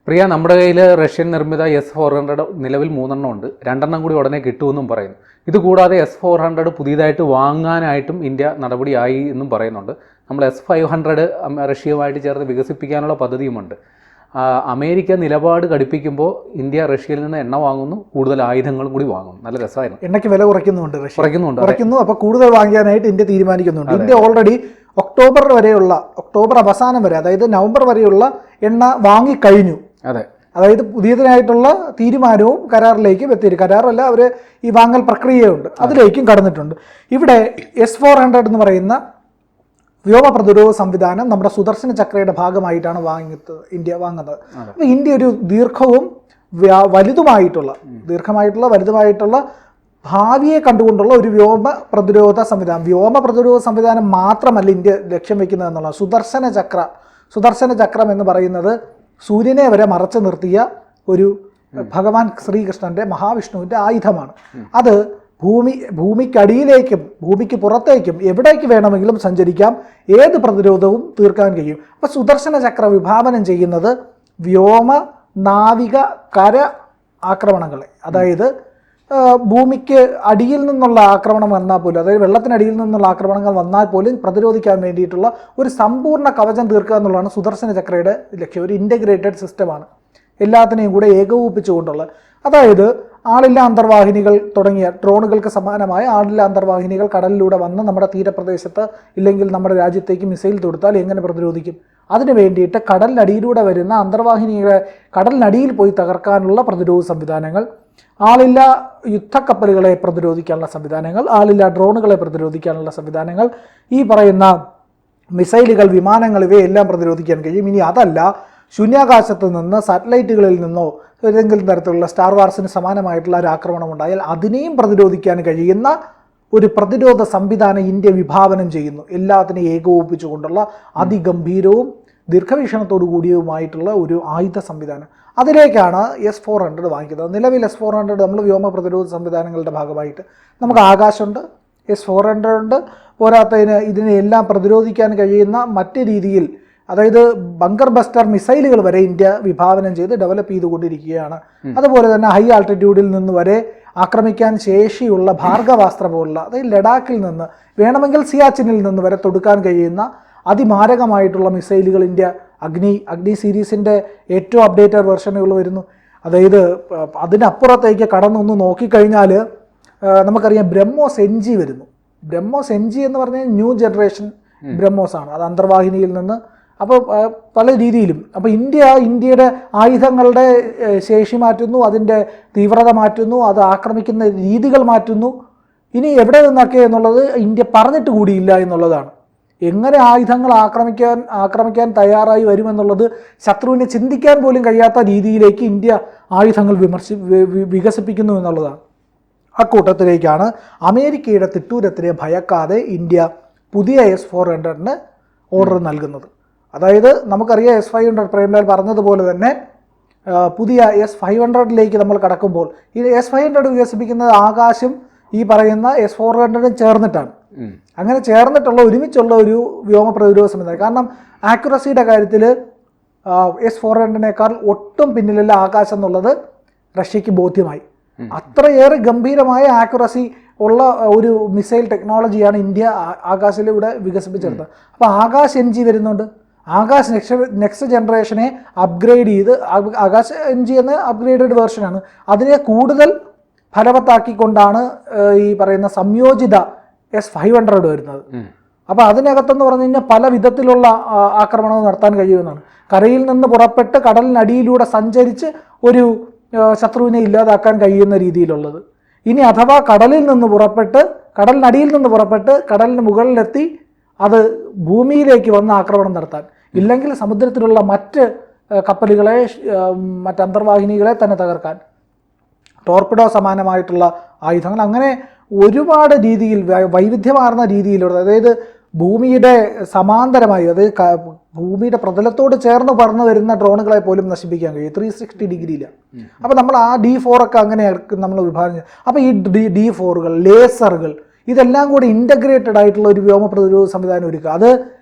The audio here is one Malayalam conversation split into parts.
പ്രിയ, നമ്മുടെ കയ്യിൽ റഷ്യൻ നിർമ്മിത S-400 നിലവിൽ 3 ഉണ്ട്. 2 കൂടി ഉടനെ കിട്ടുമെന്നും പറയുന്നു. ഇതുകൂടാതെ S-400 പുതിയതായിട്ട് വാങ്ങാനായിട്ടും ഇന്ത്യ നടപടിയായി എന്നും പറയുന്നുണ്ട്. നമ്മൾ S-500 റഷ്യയുമായിട്ട് ചേർന്ന് വികസിപ്പിക്കാനുള്ള പദ്ധതിയുമുണ്ട്. അമേരിക്ക നിലപാട് കടുപ്പിക്കുമ്പോൾ ഇന്ത്യ റഷ്യയിൽ നിന്ന് എണ്ണ വാങ്ങുന്നു, കൂടുതൽ ആയുധങ്ങളും കൂടി വാങ്ങുന്നു. നല്ല രസമായിരുന്നു. എണ്ണയ്ക്ക് വില കുറയ്ക്കുന്നു. അപ്പോൾ കൂടുതൽ വാങ്ങിക്കാനായിട്ട് ഇന്ത്യ തീരുമാനിക്കുന്നുണ്ട്. ഇന്ത്യ ഓൾറെഡി ഒക്ടോബർ അവസാനം വരെ, അതായത് നവംബർ വരെയുള്ള എണ്ണ വാങ്ങിക്കഴിഞ്ഞു. അതെ, അതായത് പുതിയതിനായിട്ടുള്ള തീരുമാനവും കരാറിലേക്കും എത്തിയിരിക്കും. കരാറല്ല, അവർ ഈ വാങ്ങൽ പ്രക്രിയയുണ്ട്, അതിലേക്കും കടന്നിട്ടുണ്ട്. ഇവിടെ S-400 എന്ന് പറയുന്ന വ്യോമ പ്രതിരോധ സംവിധാനം നമ്മുടെ സുദർശന ചക്രയുടെ ഭാഗമായിട്ടാണ് ഇന്ത്യ വാങ്ങുന്നത്. അപ്പോൾ ഇന്ത്യ ഒരു ദീർഘവും വലുതുമായിട്ടുള്ള ഭാവിയെ കണ്ടുകൊണ്ടുള്ള ഒരു വ്യോമ പ്രതിരോധ സംവിധാനം മാത്രമല്ല ഇന്ത്യ ലക്ഷ്യം വയ്ക്കുന്നത് എന്നുള്ളത്. സുദർശന ചക്രം എന്ന് പറയുന്നത് സൂര്യനെ വരെ മറച്ചു നിർത്തിയ ഒരു ഭഗവാൻ ശ്രീകൃഷ്ണന്റെ മഹാവിഷ്ണുവിന്റെ ആയുധമാണ്. അത് ഭൂമിക്കടിയിലേക്കും ഭൂമിക്ക് പുറത്തേക്കും എവിടേക്ക് വേണമെങ്കിലും സഞ്ചരിക്കാം, ഏത് പ്രതിരോധവും തീർക്കാൻ കഴിയും. അപ്പോൾ സുദർശന ചക്ര വിഭാവനം ചെയ്യുന്നത് വ്യോമ, നാവിക, കര ആക്രമണങ്ങളെ, അതായത് ഭൂമിക്ക് അടിയിൽ നിന്നുള്ള ആക്രമണം വന്നാൽ പോലും, അതായത് വെള്ളത്തിനടിയിൽ നിന്നുള്ള ആക്രമണങ്ങൾ വന്നാൽ പോലും പ്രതിരോധിക്കാൻ വേണ്ടിയിട്ടുള്ള ഒരു സമ്പൂർണ്ണ കവചം തീർക്കുക എന്നുള്ളതാണ് സുദർശന ചക്രയുടെ ലക്ഷ്യം. ഒരു ഇൻ്റഗ്രേറ്റഡ് സിസ്റ്റമാണ്, എല്ലാത്തിനെയും കൂടെ ഏകോപിപ്പിച്ചുകൊണ്ടുള്ള. അതായത് ആളില്ലാ അന്തർവാഹിനികൾ തുടങ്ങിയ ഡ്രോണുകൾക്ക് സമാനമായ ആളില്ലാ അന്തർവാഹിനികൾ കടലിലൂടെ വന്ന് നമ്മുടെ തീരപ്രദേശത്ത് ഇല്ലെങ്കിൽ നമ്മുടെ രാജ്യത്തേക്ക് മിസൈൽ തൊടുത്താൽ എങ്ങനെ പ്രതിരോധിക്കും? അതിനു വേണ്ടിയിട്ട് കടലിനടിയിലൂടെ വരുന്ന അന്തർവാഹിനികളെ കടലിനടിയിൽ പോയി തകർക്കാനുള്ള പ്രതിരോധ സംവിധാനങ്ങൾ, ആളില്ലാ യുദ്ധക്കപ്പലുകളെ പ്രതിരോധിക്കാനുള്ള സംവിധാനങ്ങൾ, ആളില്ലാ ഡ്രോണുകളെ പ്രതിരോധിക്കാനുള്ള സംവിധാനങ്ങൾ, ഈ പറയുന്ന മിസൈലുകൾ, വിമാനങ്ങൾ, ഇവയെല്ലാം പ്രതിരോധിക്കാൻ കഴിയും. ഇനി അതല്ല, ശൂന്യാകാശത്ത് നിന്ന് സാറ്റലൈറ്റുകളിൽ നിന്നോ ഏതെങ്കിലും തരത്തിലുള്ള സ്റ്റാർ വാർസിന് സമാനമായിട്ടുള്ള ഒരു ആക്രമണം ഉണ്ടായാൽ അതിനെയും പ്രതിരോധിക്കാൻ കഴിയുന്ന ഒരു പ്രതിരോധ സംവിധാനം ഇന്ത്യ വിഭാവനം ചെയ്യുന്നു. എല്ലാത്തിനെയും ഏകോപിപ്പിച്ചുകൊണ്ടുള്ള അതിഗംഭീരവും ദീർഘവീക്ഷണത്തോടു കൂടിയതുമായിട്ടുള്ള ഒരു ആയുധ സംവിധാനം. അതിലേക്കാണ് S-400 വാങ്ങിക്കുന്നത്. നിലവിൽ S-400 നമ്മൾ വ്യോമ പ്രതിരോധ സംവിധാനങ്ങളുടെ ഭാഗമായിട്ട് നമുക്ക് ആകാശമുണ്ട്, S-400 ഉണ്ട്. പോരാത്തതിന് ഇതിനെല്ലാം പ്രതിരോധിക്കാൻ കഴിയുന്ന മറ്റ് രീതിയിൽ, അതായത് ബങ്കർ ബസ്റ്റർ മിസൈലുകൾ വരെ ഇന്ത്യ വിഭാവനം ചെയ്ത് ഡെവലപ്പ് ചെയ്തുകൊണ്ടിരിക്കുകയാണ്. അതുപോലെ തന്നെ ഹൈ ആൾട്ടിറ്റ്യൂഡിൽ നിന്ന് വരെ ആക്രമിക്കാൻ ശേഷിയുള്ള ഭാർഗവാസ്ത്ര പോലുള്ള, അതായത് ലഡാക്കിൽ നിന്ന് വേണമെങ്കിൽ സിയാച്ചിനിൽ നിന്ന് വരെ തൊടുക്കാൻ കഴിയുന്ന അതിമാരകമായിട്ടുള്ള മിസൈലുകൾ ഇന്ത്യ അഗ്നി സീരീസിൻ്റെ ഏറ്റവും അപ്ഡേറ്റഡ് വെർഷനുകൾ വരുന്നു. അതായത് അതിനപ്പുറത്തേക്ക് കടന്നൊന്ന് നോക്കിക്കഴിഞ്ഞാൽ നമുക്കറിയാം BrahMos NG വരുന്നു. BrahMos NG എന്ന് പറഞ്ഞാൽ ന്യൂ ജനറേഷൻ BrahMos ആണ്. അത് അന്തർവാഹിനിയിൽ നിന്ന്, അപ്പോൾ പല രീതിയിലും. അപ്പോൾ ഇന്ത്യയുടെ ആയുധങ്ങളുടെ ശേഷി മാറ്റുന്നു, അതിൻ്റെ തീവ്രത മാറ്റുന്നു, അത് ആക്രമിക്കുന്ന രീതികൾ മാറ്റുന്നു. ഇനി എവിടെ നിന്നൊക്കെ എന്നുള്ളത് ഇന്ത്യ പറഞ്ഞിട്ട് കൂടിയില്ല എന്നുള്ളതാണ്. എങ്ങനെ ആയുധങ്ങൾ ആക്രമിക്കാൻ തയ്യാറായി വരുമെന്നുള്ളത് ശത്രുവിനെ ചിന്തിക്കാൻ പോലും കഴിയാത്ത രീതിയിലേക്ക് ഇന്ത്യ ആയുധങ്ങൾ വികസിപ്പിക്കുന്നു എന്നുള്ളതാണ്. അക്കൂട്ടത്തിലേക്കാണ് അമേരിക്കയുടെ തിട്ടൂരത്തിനെ ഭയക്കാതെ ഇന്ത്യ പുതിയ S-400 ഓർഡർ നൽകുന്നത്. അതായത് നമുക്കറിയാം S-500 പ്രേംലാൽ പറഞ്ഞതുപോലെ തന്നെ പുതിയ S-500 നമ്മൾ കടക്കുമ്പോൾ ഈ S-500 വികസിപ്പിക്കുന്നത് ആകാശം ഈ പറയുന്ന S-400 ചേർന്നിട്ടാണ്. അങ്ങനെ ചേർന്നിട്ടുള്ള ഒരുമിച്ചുള്ള ഒരു വ്യോമ പ്രതിരോധ സംവിധാനം. കാരണം ആക്യുറസിയുടെ കാര്യത്തിൽ S-400 ഒട്ടും പിന്നിലല്ല ആകാശം എന്നുള്ളത് റഷ്യക്ക് ബോധ്യമായി. അത്രയേറെ ഗംഭീരമായ ആക്യുറസി ഉള്ള ഒരു മിസൈൽ ടെക്നോളജിയാണ് ഇന്ത്യ ആകാശിലൂടെ വികസിപ്പിച്ചെടുത്തത്. അപ്പോൾ ആകാശ് NG വരുന്നുണ്ട്. ആകാശ് നെക്സ്റ്റ് ജനറേഷനെ അപ്ഗ്രേഡ് ചെയ്ത്, ആകാശ് NG എന്ന അപ്ഗ്രേഡഡ് വേർഷനാണ്, അതിനെ കൂടുതൽ ഫലവത്താക്കിക്കൊണ്ടാണ് ഈ പറയുന്ന സംയോജിത S-500 വരുന്നത്. അപ്പോൾ അതിനകത്തെന്ന് പറഞ്ഞു കഴിഞ്ഞാൽ പല വിധത്തിലുള്ള ആക്രമണങ്ങൾ നടത്താൻ കഴിയുമെന്നാണ്. കരയിൽ നിന്ന് പുറപ്പെട്ട് കടലിനടിയിലൂടെ സഞ്ചരിച്ച് ഒരു ശത്രുവിനെ ഇല്ലാതാക്കാൻ കഴിയുന്ന രീതിയിലുള്ളത്. ഇനി അഥവാ കടലിനടിയിൽ നിന്ന് പുറപ്പെട്ട് കടലിന് മുകളിലെത്തി അത് ഭൂമിയിലേക്ക് വന്ന് ആക്രമണം നടത്താൻ, ഇല്ലെങ്കിൽ സമുദ്രത്തിലുള്ള മറ്റ് കപ്പലുകളെ, മറ്റ് അന്തർവാഹിനികളെ തന്നെ തകർക്കാൻ, ടോർപിഡോ സമാനമായിട്ടുള്ള ആയുധങ്ങൾ, അങ്ങനെ ഒരുപാട് രീതിയിൽ വൈവിധ്യമാർന്ന രീതിയിലുള്ള, അതായത് ഭൂമിയുടെ സമാന്തരമായി, അതായത് ഭൂമിയുടെ പ്രതലത്തോട് ചേർന്ന് പറന്നു വരുന്ന ഡ്രോണുകളെ പോലും നശിപ്പിക്കാൻ കഴിയും 360 ഡിഗ്രിയിൽ. അപ്പോൾ നമ്മൾ ആ D4 ഒക്കെ അങ്ങനെ നമ്മൾ വിഭാഗം. അപ്പോൾ ഈ D4കൾ, ലേസറുകൾ, ഇതെല്ലാം കൂടി ഇൻ്റഗ്രേറ്റഡ് ആയിട്ടുള്ള ഒരു വ്യോമ പ്രതിരോധ സംവിധാനം ഒരുക്കുക. അത്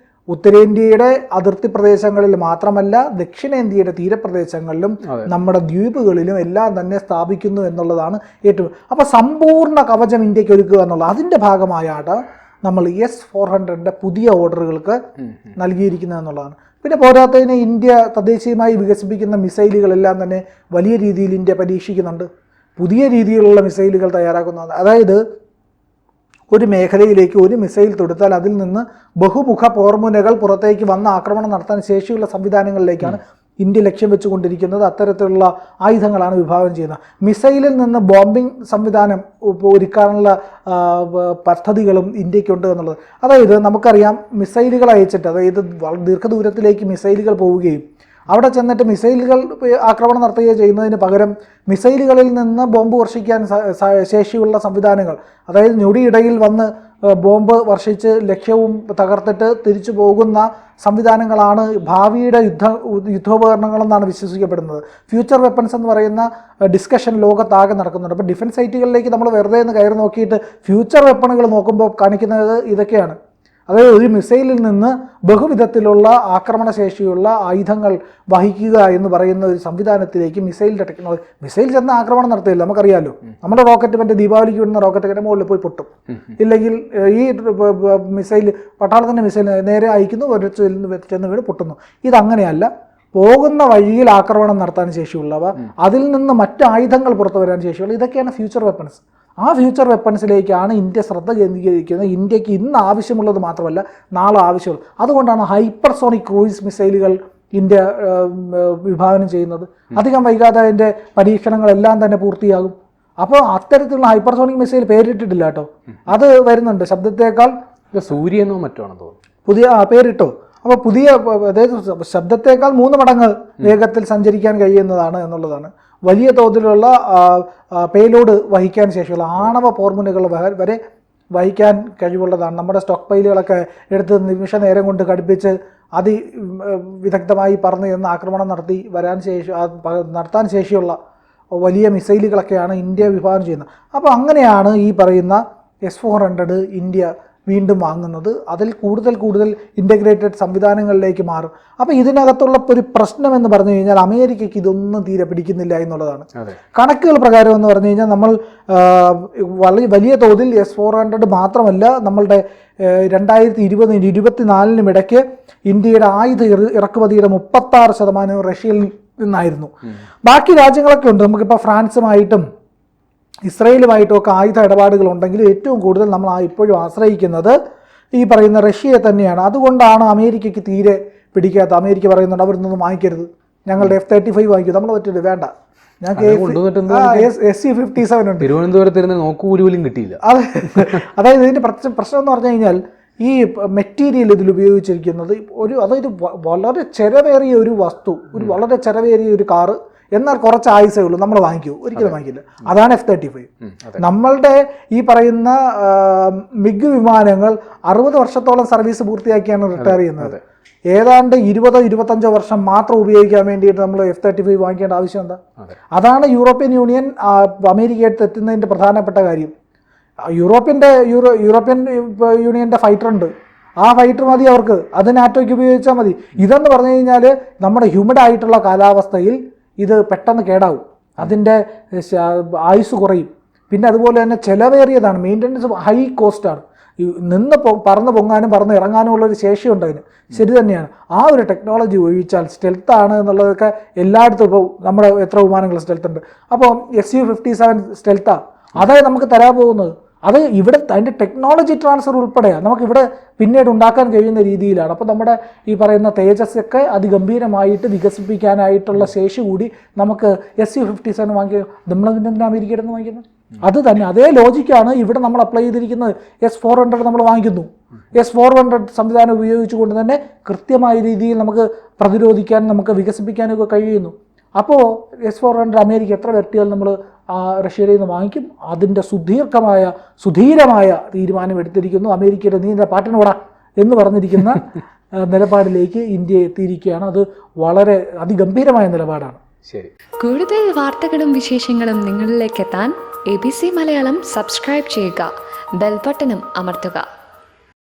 ഉത്തരേന്ത്യയുടെ അതിർത്തി പ്രദേശങ്ങളിൽ മാത്രമല്ല ദക്ഷിണേന്ത്യയുടെ തീരപ്രദേശങ്ങളിലും നമ്മുടെ ദ്വീപുകളിലും എല്ലാം തന്നെ സ്ഥാപിക്കുന്നു എന്നുള്ളതാണ് ഏറ്റവും. അപ്പോൾ സമ്പൂർണ്ണ കവചം ഇന്ത്യക്ക് ഒരുക്കുക എന്നുള്ളത് അതിൻ്റെ ഭാഗമായാണ് നമ്മൾ S-400 പുതിയ ഓർഡറുകൾക്ക് നൽകിയിരിക്കുന്നത് എന്നുള്ളതാണ്. പിന്നെ പോരാത്തതിന് ഇന്ത്യ തദ്ദേശീയമായി വികസിപ്പിക്കുന്ന മിസൈലുകളെല്ലാം തന്നെ വലിയ രീതിയിൽ ഇന്ത്യ പരീക്ഷിക്കുന്നുണ്ട്. പുതിയ രീതിയിലുള്ള മിസൈലുകൾ തയ്യാറാക്കുന്നത്, അതായത് ഒരു മേഖലയിലേക്ക് ഒരു മിസൈൽ തൊടുത്താൽ അതിൽ നിന്ന് ബഹുമുഖ പോർമുനകൾ പുറത്തേക്ക് വന്ന് ആക്രമണം നടത്താൻ ശേഷിയുള്ള സംവിധാനങ്ങളിലേക്കാണ് ഇന്ത്യ ലക്ഷ്യം വെച്ചുകൊണ്ടിരിക്കുന്നത്. അത്തരത്തിലുള്ള ആയുധങ്ങളാണ് വിഭാവനം ചെയ്യുന്നത്. മിസൈലിൽ നിന്ന് ബോംബിംഗ് സംവിധാനം ഒരുക്കാനുള്ള പദ്ധതികളും ഇന്ത്യക്കുണ്ട് എന്നുള്ളത്. അതായത് നമുക്കറിയാം, മിസൈലുകൾ അയച്ചിട്ട്, അതായത് ദീർഘദൂരത്തിലേക്ക് മിസൈലുകൾ പോവുകയും അവിടെ ചെന്നിട്ട് മിസൈലുകൾ ആക്രമണം നടത്തുകയോ ചെയ്യുന്നതിന് പകരം മിസൈലുകളിൽ നിന്ന് ബോംബ് വർഷിക്കാൻ ശേഷിയുള്ള സംവിധാനങ്ങൾ, അതായത് ഞൊടിയിടയിൽ വന്ന് ബോംബ് വർഷിച്ച് ലക്ഷ്യവും തകർത്തിട്ട് തിരിച്ചു പോകുന്ന സംവിധാനങ്ങളാണ് ഭാവിയുടെ യുദ്ധോപകരണങ്ങളെന്നാണ് വിശ്വസിക്കപ്പെടുന്നത്. ഫ്യൂച്ചർ വെപ്പൺസ് എന്ന് പറയുന്ന ഡിസ്കഷൻ ലോകത്താകെ നടക്കുന്നുണ്ട്. അപ്പോൾ ഡിഫൻസ് സൈറ്റുകളിലേക്ക് നമ്മൾ വെറുതെ ഒന്ന് കയറി നോക്കിയിട്ട് ഫ്യൂച്ചർ വെപ്പണുകൾ നോക്കുമ്പോൾ കാണിക്കുന്നത് ഇതൊക്കെയാണ്. അതായത് ഒരു മിസൈലിൽ നിന്ന് ബഹുവിധത്തിലുള്ള ആക്രമണശേഷിയുള്ള ആയുധങ്ങൾ വഹിക്കുക എന്ന് പറയുന്ന ഒരു സംവിധാനത്തിലേക്ക് മിസൈലിൻ്റെ ടെക്നോളജി, മിസൈൽ ചെന്ന് ആക്രമണം നടത്തില്ല, നമുക്കറിയാമല്ലോ. നമ്മുടെ റോക്കറ്റ് മറ്റേ ദീപാവലിക്ക് വിടുന്ന റോക്കറ്റ് മുകളിൽ പോയി പൊട്ടും. ഇല്ലെങ്കിൽ ഈ മിസൈൽ പട്ടാളത്തിൻ്റെ മിസൈൽ നേരെ അയക്കുന്നു, ചെന്ന് വീട് പൊട്ടുന്നു. ഇതങ്ങനെയല്ല. പോകുന്ന വഴിയിൽ ആക്രമണം നടത്താൻ ശേഷിയുള്ളവ, അതിൽ നിന്ന് മറ്റ് ആയുധങ്ങൾ പുറത്തു വരാൻ ശേഷിയുള്ള, ഇതൊക്കെയാണ് ഫ്യൂച്ചർ വെപ്പൺസ്. ആ ഫ്യൂച്ചർ വെപ്പൺസിലേക്കാണ് ഇന്ത്യ ശ്രദ്ധ കേന്ദ്രീകരിക്കുന്നത്. ഇന്ത്യക്ക് ഇന്ന് ആവശ്യമുള്ളത് മാത്രമല്ല, നാളെ ആവശ്യമുള്ളത്. അതുകൊണ്ടാണ് ഹൈപ്പർസോണിക് ക്രൂയിസ് മിസൈലുകൾ ഇന്ത്യ വിഭാവനം ചെയ്യുന്നത്. അധികം വൈകാതെ അതിൻ്റെ പരീക്ഷണങ്ങളെല്ലാം തന്നെ പൂർത്തിയാകും. അപ്പോൾ അത്തരത്തിലുള്ള ഹൈപ്പർസോണിക് മിസൈൽ പേരിട്ടിട്ടില്ല കേട്ടോ, അത് വരുന്നുണ്ട്. ശബ്ദത്തേക്കാൾ സൂര്യനോ മറ്റോ ആണെന്ന് തോന്നുന്നു പുതിയ പേരിട്ടോ. അപ്പോൾ പുതിയ, അതായത് ശബ്ദത്തേക്കാൾ 3 മടങ്ങ് വേഗത്തിൽ സഞ്ചരിക്കാൻ കഴിയുന്നതാണ് എന്നുള്ളതാണ്. വലിയ തോതിലുള്ള പേലോഡ് വഹിക്കാൻ ശേഷിയുള്ള ആണവ പോർമുനകൾ വരെ വഹിക്കാൻ കഴിവുള്ളതാണ്. നമ്മുടെ സ്റ്റോക്ക് പൈലുകളൊക്കെ എടുത്ത് നിമിഷ നേരം കൊണ്ട് ഘടിപ്പിച്ച് അതിവിദഗ്ധമായി പറന്ന് എന്ന് ആക്രമണം നടത്താൻ ശേഷിയുള്ള വലിയ മിസൈലുകളൊക്കെയാണ് ഇന്ത്യ വിഭാവനം ചെയ്യുന്നത്. അപ്പോൾ അങ്ങനെയാണ് ഈ പറയുന്ന S-400 ഇന്ത്യ വീണ്ടും വാങ്ങുന്നത്. അതിൽ കൂടുതൽ ഇൻ്റഗ്രേറ്റഡ് സംവിധാനങ്ങളിലേക്ക് മാറും. അപ്പോൾ ഇതിനകത്തുള്ള ഒരു പ്രശ്നം എന്ന് പറഞ്ഞു കഴിഞ്ഞാൽ അമേരിക്കയ്ക്ക് ഇതൊന്നും തീരെ പിടിക്കുന്നില്ല എന്നുള്ളതാണ്. കണക്കുകൾ പ്രകാരം എന്ന് പറഞ്ഞു കഴിഞ്ഞാൽ നമ്മൾ വലിയ തോതിൽ S-400 മാത്രമല്ല, നമ്മളുടെ 2020-24 ഇടയ്ക്ക് ഇന്ത്യയുടെ ആയുധ ഇറക്കുമതിയുടെ 36% റഷ്യയിൽ നിന്നായിരുന്നു. ബാക്കി രാജ്യങ്ങളൊക്കെ ഉണ്ട്. നമുക്കിപ്പോൾ ഫ്രാൻസുമായിട്ടും ഇസ്രയേലുമായിട്ടും ഒക്കെ ആയുധ ഇടപാടുകൾ ഉണ്ടെങ്കിൽ ഏറ്റവും കൂടുതൽ നമ്മൾ ഇപ്പോഴും ആശ്രയിക്കുന്നത് ഈ പറയുന്ന റഷ്യയെ തന്നെയാണ്. അതുകൊണ്ടാണ് അമേരിക്കയ്ക്ക് തീരെ പിടിക്കാത്ത. അമേരിക്ക പറയുന്നുണ്ട് അവർ നിന്നും വാങ്ങിക്കരുത്, ഞങ്ങളുടെ F-35 വാങ്ങിക്കും. നമ്മൾ പറ്റില്ല, വേണ്ട, ഞങ്ങൾക്ക് SC-57 ഉണ്ട്. തിരുവനന്തപുരത്ത് നോക്കൂലും കിട്ടിയില്ല. അതായത് ഇതിൻ്റെ പ്രശ്നം എന്ന് പറഞ്ഞു കഴിഞ്ഞാൽ ഈ മെറ്റീരിയൽ ഇതിൽ ഉപയോഗിച്ചിരിക്കുന്നത് അതായത് വളരെ ചെലവേറിയ ഒരു വസ്തു, വളരെ ചെലവേറിയ ഒരു കാറ്, എന്നാൽ കുറച്ച് ആയുസേ ഉള്ളൂ, നമ്മൾ വാങ്ങിക്കൂ, ഒരിക്കലും വാങ്ങിക്കില്ല. അതാണ് F-35. നമ്മളുടെ ഈ പറയുന്ന മിഗ് വിമാനങ്ങൾ 60 വർഷത്തോളം സർവീസ് പൂർത്തിയാക്കിയാണ് റിട്ടയർ ചെയ്യുന്നത്. ഏതാണ്ട് 20-25 വർഷം മാത്രം ഉപയോഗിക്കാൻ വേണ്ടിയിട്ട് നമ്മൾ F-35 വാങ്ങിക്കേണ്ട ആവശ്യം എന്താ? അതാണ് യൂറോപ്യൻ യൂണിയൻ അമേരിക്കയായിട്ട് തെറ്റുന്നതിൻ്റെ പ്രധാനപ്പെട്ട കാര്യം. യൂറോപ്യൻ യൂണിയൻ്റെ ഫൈറ്റർ ഉണ്ട്, ആ ഫൈറ്റർ മതി അവർക്ക്, അത് നാറ്റോയ്ക്ക് ഉപയോഗിച്ചാൽ മതി. ഇതെന്ന് പറഞ്ഞു കഴിഞ്ഞാൽ നമ്മുടെ ഹ്യൂമിഡ് ആയിട്ടുള്ള കാലാവസ്ഥയിൽ ഇത് പെട്ടെന്ന് കേടാവും, അതിൻ്റെ ആയുസ് കുറയും. പിന്നെ അതുപോലെ തന്നെ ചിലവേറിയതാണ്, മെയിൻ്റനൻസ് ഹൈ കോസ്റ്റാണ്. പറന്ന് പൊങ്ങാനും പറന്ന് ഇറങ്ങാനും ഉള്ളൊരു ശേഷിയുണ്ട് അതിന്. ശരി തന്നെയാണ്. ആ ഒരു ടെക്നോളജി ഉപയോഗിച്ചാൽ സ്റ്റെൽത്താണ് എന്നുള്ളതൊക്കെ എല്ലായിടത്തും. ഇപ്പോൾ നമ്മുടെ എത്ര വിമാനങ്ങൾ സ്റ്റെൽത്ത് ഉണ്ട്. അപ്പോൾ SU-57 സ്റ്റെൽത്താണ്, അതായത് നമുക്ക് തരാൻ പോകുന്നത്. അത് ഇവിടെ അതിൻ്റെ ടെക്നോളജി ട്രാൻസ്ഫർ ഉൾപ്പെടെയാണ് നമുക്കിവിടെ പിന്നീട് ഉണ്ടാക്കാൻ കഴിയുന്ന രീതിയിലാണ്. അപ്പോൾ നമ്മുടെ ഈ പറയുന്ന തേജസ്സൊക്കെ അതിഗംഭീരമായിട്ട് വികസിപ്പിക്കാനായിട്ടുള്ള ശേഷി കൂടി നമുക്ക് SU-57 വാങ്ങിക്കുക. നമ്മളതിൻ്റെ അമേരിക്കയിൽ നിന്ന് വാങ്ങിക്കുന്നത് അത് തന്നെ അതേ ലോജിക്കാണ് ഇവിടെ നമ്മൾ അപ്ലൈ ചെയ്തിരിക്കുന്നത്. S-400 നമ്മൾ വാങ്ങിക്കുന്നു. S-400 സംവിധാനം ഉപയോഗിച്ചുകൊണ്ട് തന്നെ കൃത്യമായ രീതിയിൽ നമുക്ക് പ്രതിരോധിക്കാനും നമുക്ക് വികസിപ്പിക്കാനും ഒക്കെ കഴിയുന്നു. അപ്പോൾ S-400 അമേരിക്ക എത്ര വ്യക്തികൾ നമ്മൾ റഷ്യയിൽ നിന്ന് വാങ്ങിക്കും. അതിൻ്റെ സുധീരമായ തീരുമാനം എടുത്തിരിക്കുന്നു. അമേരിക്കയുടെ നീണ്ട പാറ്റനോടാ എന്ന് പറഞ്ഞിരിക്കുന്ന നിലപാടിലേക്ക് ഇന്ത്യ എത്തിയിരിക്കുകയാണ്. അത് വളരെ അതിഗംഭീരമായ നിലപാടാണ്. ശരി, കൂടുതൽ വാർത്തകളും വിശേഷങ്ങളും നിങ്ങളിലേക്ക് എത്താൻ ABC മലയാളം സബ്സ്ക്രൈബ് ചെയ്യുക, ബെൽ ബട്ടണും അമർത്തുക.